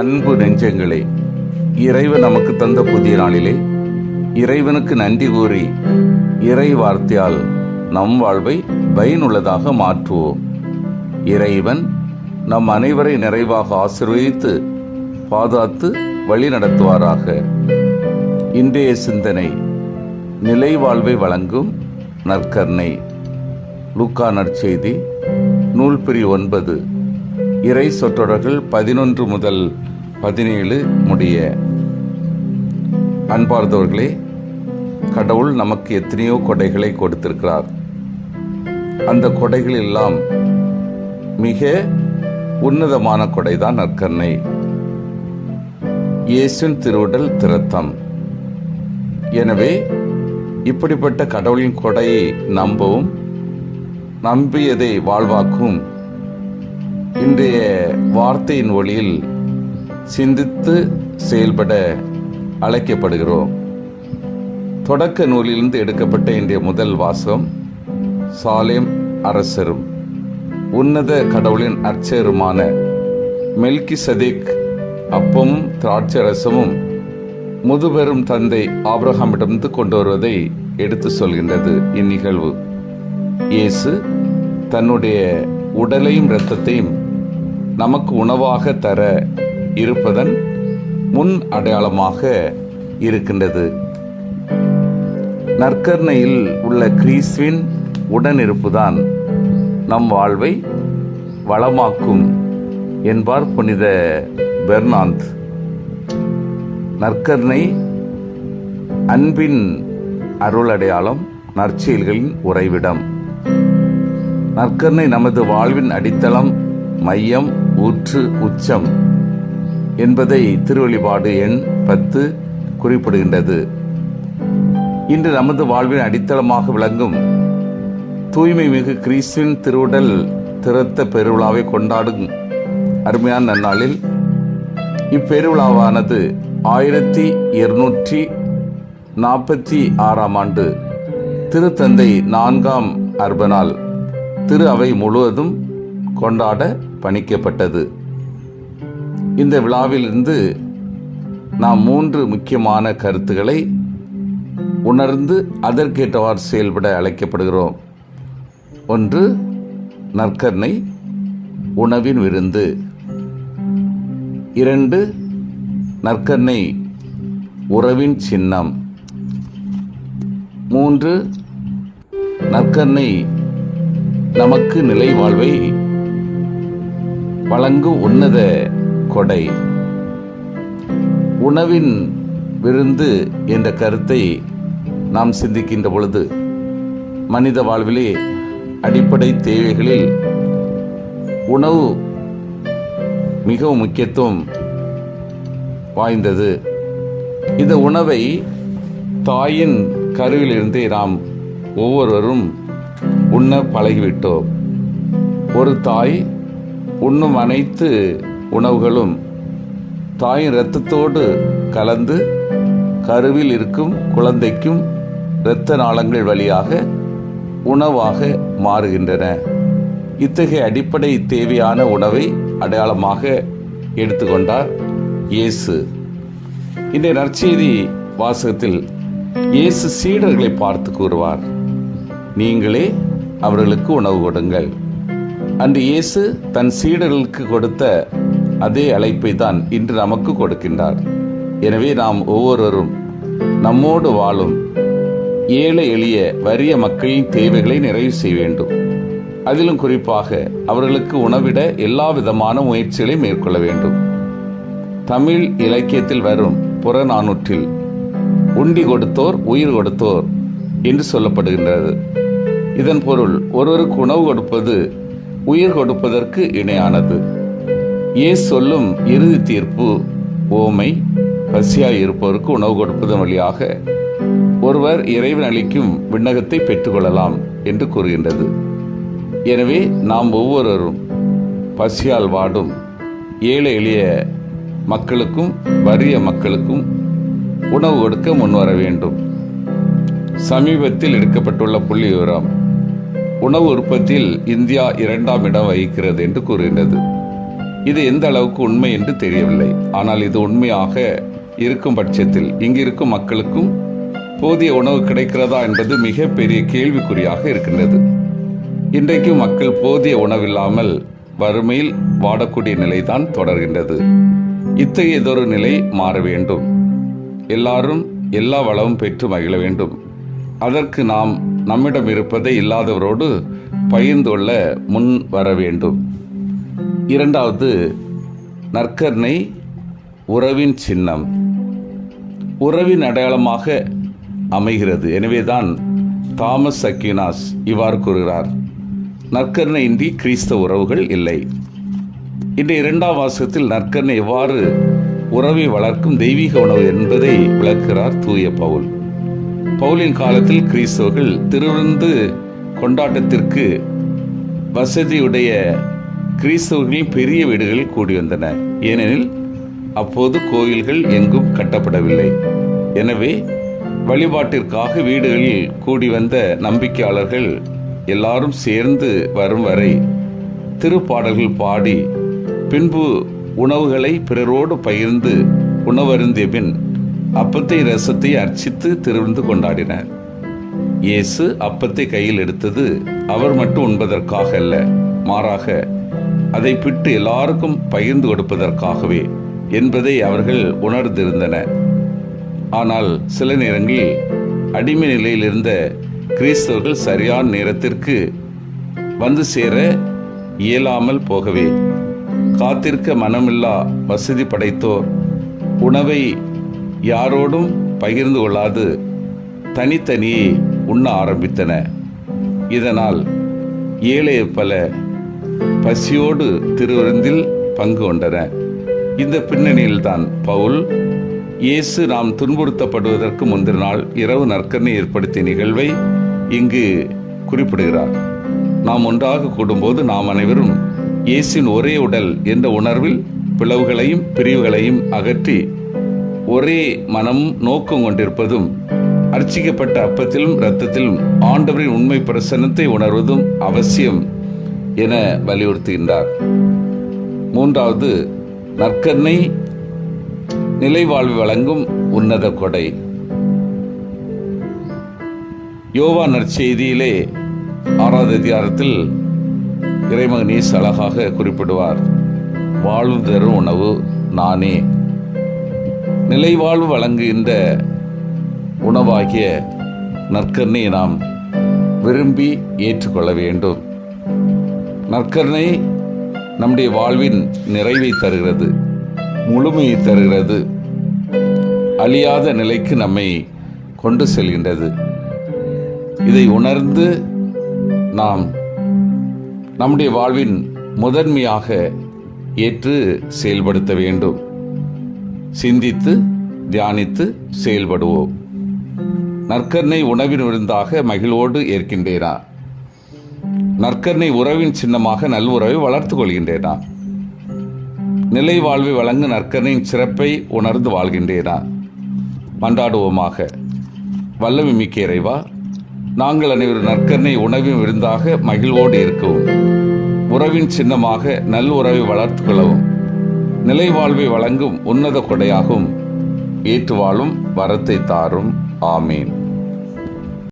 அன்பு நெஞ்சங்களே, இறைவன் நமக்கு தந்த புதிய நாளிலே இறைவனுக்கு நன்றி கூறி இறை வார்த்தையால் நம் வாழ்வை பயனுள்ளதாக மாற்றுவோம். இறைவன் நம் அனைவரை நிறைவாக ஆசீர்வதித்து பாதுகாத்து வழி நடத்துவாராக. இன்றைய சிந்தனை நிலை வாழ்வை வழங்கும் நற்கருணை. லூக்கா நற்செய்தி நூல் பிரிவு 9 இறை சொற்றொடர்கள் 11 முதல் 17 முடிய. அன்பார்ந்தவர்களே, கடவுள் நமக்கு எத்தனையோ கொடைகளை கொடுத்திருக்கிறார். அந்த கொடைகள் எல்லாம் மிக உன்னதமான கொடைதான் நற்கருணை. இயேசுவின் திருவுடல் திருத்தம். எனவே இப்படிப்பட்ட கடவுளின் கொடையை நம்பவும் நம்பியதை வாழ்வாக்கும் இன்றைய வார்த்தையின் ஒளியில் சிந்தித்து செயல்பட அழைக்கப்படுகிறோம். தொடக்க நூலிலிருந்து எடுக்கப்பட்ட இன்றைய முதல் வாசகம் சாலேம் அரசரும் உன்னத கடவுளின் அர்ச்சகருமான மெல்கிசதேக் அப்பமும் திராட்சை ரசமும் முதுபெரும் தந்தை ஆபிரகாமிடமிருந்து கொண்டு வருவதை எடுத்து சொல்கின்றது இந்நிகழ்வு. இயேசு தன்னுடைய உடலையும் இரத்தத்தையும் நமக்கு உணவாக தர இருப்பதன் முன் அடையாளமாக இருக்கின்றது. நற்கருணையில் உள்ள கிறிஸ்துவின் உடனிருப்புதான் நம் வாழ்வை வளமாக்கும் என்பார் புனித பெர்னாந்த். நற்கருணை அன்பின் அருள் அடையாளம், நற்செயல்களின் உறைவிடம். நற்கருணை நமது வாழ்வின் அடித்தளம், மையம், ஊற்று, உச்சம் என்பதை திருவெளிப்பாடு எண் 10 குறிப்பிடுகின்றது. இன்று நமது வாழ்வின் அடித்தளமாக விளங்கும் தூய்மை மிகு கிறிஸ்துவின் திருவுடல் திருத்த பெருவிழாவை கொண்டாடும் அருமையான நன்னாளில் இப்பெருவிழாவானது 1246 ஆண்டு திருத்தந்தை 4ஆம் அர்பனால் திரு அவை முழுவதும் கொண்டாட பணிக்கப்பட்டது. இந்த விழாவிலிருந்து நாம் 3 முக்கியமான கருத்துக்களை உணர்ந்து அதற்கேற்றவாறு செயல்பட அழைக்கப்படுகிறோம். 1. நற்கருணை உணவின் விருந்து. 2. நற்கருணை உறவின் சின்னம். 3. நற்கருணை நமக்கு நிலை வாழ்வை வழங்கும் உன்னத கொடை. உணவின் விருந்து என்ற கருத்தை நாம் சிந்திக்கின்ற பொழுது மனித வாழ்விலே அடிப்படை தேவைகளில் உணவு மிகவும் முக்கியத்துவம் வாய்ந்தது. இந்த உணவை தாயின் கருவிலிருந்தே நாம் ஒவ்வொருவரும் உண்ண பழகிவிட்டோம். ஒரு தாய் உண்ணும் அனைத்து உணவுகளும் தாயின் இரத்தத்தோடு கலந்து கருவில் இருக்கும் குழந்தைக்கும் இரத்த நாளங்கள் வழியாக உணவாக மாறுகின்றன. இத்தகைய அடிப்படை தேவையான உணவை அடையாளமாக எடுத்துக்கொண்டார் இயேசு. இந்த நற்செய்தி வாசகத்தில் இயேசு சீடர்களை பார்த்து கூறுவார், நீங்களே அவர்களுக்கு உணவு கொடுங்கள். அன்று இயேசு தன் சீடர்களுக்கு கொடுத்த அதே அழைப்பை தான் இன்று நமக்கு கொடுக்கின்றார். எனவே நாம் ஒவ்வொருவரும் நம்மோடு வாழும் ஏழை எளிய வறிய மக்களின் தேவைகளை நிறைவு செய்ய வேண்டும். அதிலும் குறிப்பாக அவர்களுக்கு உணவிட எல்லா விதமான முயற்சிகளை மேற்கொள்ள வேண்டும். தமிழ் இலக்கியத்தில் வரும் புறநானூற்றில் உண்டி கொடுத்தோர் உயிர் கொடுத்தோர் என்று சொல்லப்படுகின்றது. இதன் பொருள் ஒருவருக்கு உணவு கொடுப்பது உயிர் கொடுப்பதற்கு இணையானது. இயேசு சொல்லும் இறுதி தீர்ப்பு ஓமை பசியாய் இருப்பவருக்கு உணவு கொடுப்பதன் வழியாக ஒருவர் இறைவன் அளிக்கும் விண்ணகத்தை பெற்றுக்கொள்ளலாம் என்று கூறுகின்றது. எனவே நாம் ஒவ்வொருவரும் பசியால் வாடும் ஏழை எளிய மக்களுக்கும் வறிய மக்களுக்கும் உணவு கொடுக்க முன்வர வேண்டும். சமீபத்தில் எடுக்கப்பட்டுள்ள புள்ளி விவரம் உணவு உற்பத்தியில் இந்தியா 2ஆம் இடம் வகிக்கிறது என்று கூறுகின்றது. இது எந்த அளவுக்கு உண்மை என்று தெரியவில்லை. ஆனால் இது உண்மையாக இருக்கும் பட்சத்தில் இங்கிருக்கும் மக்களுக்கும் போதிய உணவு கிடைக்கிறதா என்பது மிக பெரிய கேள்விக்குறியாக இருக்கின்றது. இன்றைக்கும் மக்கள் போதிய உணவில்லாமல் வறுமையில் வாடக்கூடிய நிலைதான் தொடர்கின்றது. இத்தகையதொரு நிலை மாற வேண்டும். எல்லாரும் எல்லா வளமும் பெற்று மகிழ வேண்டும். அதற்கு நாம் நம்மிடம் இருப்பதை இல்லாதவரோடு பகிர்ந்து கொள்ள முன் வர வேண்டும். இரண்டாவது, நற்கருணை உறவின் சின்னம், உறவின் அடையாளமாக அமைகிறது. எனவேதான் தாமஸ் அக்வினாஸ் இவ்வாறு கூறுகிறார், நற்கருணை இன்றி கிறிஸ்தவ உறவுகள் இல்லை. இந்த இரண்டாம் வாசகத்தில் நற்கருணை எவ்வாறு உறவை வளர்க்கும் தெய்வீக உணவு என்பதை விளக்குகிறார் தூய பவுல். பவுலின் காலத்தில் கிறிஸ்தவர்கள் திருவிருந்து கொண்டாட்டத்திற்கு வசதியுடைய கிறிஸ்தவர்களின் பெரிய வீடுகளில் கூடி வந்தன. ஏனெனில் அப்போது கோயில்கள் எங்கும் கட்டப்படவில்லை. எனவே வழிபாட்டிற்காக வீடுகளில் கூடி வந்த நம்பிக்கையாளர்கள் எல்லாரும் சேர்ந்து வரும் வரை திருப்பாடல்கள் பாடி பின்பு உணவுகளை பிறரோடு பகிர்ந்து உணவருந்திய பின் அப்பத்தை ரசத்தை அர்ச்சித்து திருவிருந்து கொண்டாடினர். இயேசு அப்பத்தை கையில் எடுத்தது அவர் மட்டும் உண்பதற்காக அல்ல, மாறாக அதை பிட்டு எல்லாருக்கும் பகிர்ந்து கொடுப்பதற்காகவே என்பதை அவர்கள் உணர்ந்திருந்தனர். ஆனால் சில நேரங்களில் அடிமை நிலையில் இருந்த கிறிஸ்தவர்கள் சரியான நேரத்திற்கு வந்து சேர இயலாமல் போகவே காத்திருக்க மனமில்லா வசதி படைத்தோர் உணவை யாரோடும் பகிர்ந்து கொள்ளாது தனித்தனியே உண்ண ஆரம்பித்தன. இதனால் ஏழை பல பசியோடு திருவிருந்தில் பங்கு கொண்டன. இந்த பின்னணியில்தான் பவுல் இயேசு நாம் துன்புறுத்தப்படுவதற்கு முந்தின நாள் இரவு நற்கருணை ஏற்படுத்திய நிகழ்வை இங்கு குறிப்பிடுகிறார். நாம் ஒன்றாக கூடும்போது நாம் அனைவரும் இயேசுவின் ஒரே உடல் என்ற உணர்வில் பிளவுகளையும் பிரிவுகளையும் அகற்றி ஒரே மனம் நோக்கம் கொண்டிருப்பதும் அர்ச்சிக்கப்பட்ட அப்பத்திலும் இரத்தத்திலும் ஆண்டவரின் உண்மை பிரசன்னத்தை உணர்வதும் அவசியம் என வலியுறுத்துகின்றார். மூன்றாவது, நற்கருணை நிலைவாழ்வு வழங்கும் உன்னத கொடை. யோவான் நற்செய்தியிலே 6வது அதிகாரத்தில் இறைமகன் இயேசு அழகாக குறிப்பிடுவார், வாழ்வு தரும் உணவு நானே. நிலைவாழ்வு வழங்குகின்ற உணவாகிய நற்கருணை நாம் விரும்பி ஏற்றுக்கொள்ள வேண்டும். நற்கருணை நம்முடைய வாழ்வின் நிறைவை தருகிறது, முழுமையை தருகிறது, அழியாத நிலைக்கு நம்மை கொண்டு செல்கின்றது. இதை உணர்ந்து நாம் நம்முடைய வாழ்வின் முதன்மையாக ஏற்று செயல்படுத்த வேண்டும். சிந்தித்து தியானித்து செயல்படுவோம். நற்கருணை உணவின் விருந்தாக மகிழ்வோடு ஏற்கின்றேனா? நற்கருணை உறவின் சின்னமாக நல்லுறவை வளர்த்து கொள்கின்றேனா? நிலை வாழ்வை வழங்கு நற்கருணையின் சிறப்பை உணர்ந்து வாழ்கின்றேனா? மன்றாடுவோமாக. வல்லமை மிக்க இறைவா, நாங்கள் அனைவரும் நற்கருணை உணவின் விருந்தாக மகிழ்வோடு இருக்கவும், உறவின் சின்னமாக நல் உறவை வளர்த்து கொள்ளவும், நிலை வாழ்வை வழங்கும் உன்னத கொடையாகவும் ஏற்று வாழும் வரத்தை தாரும். ஆமீன்.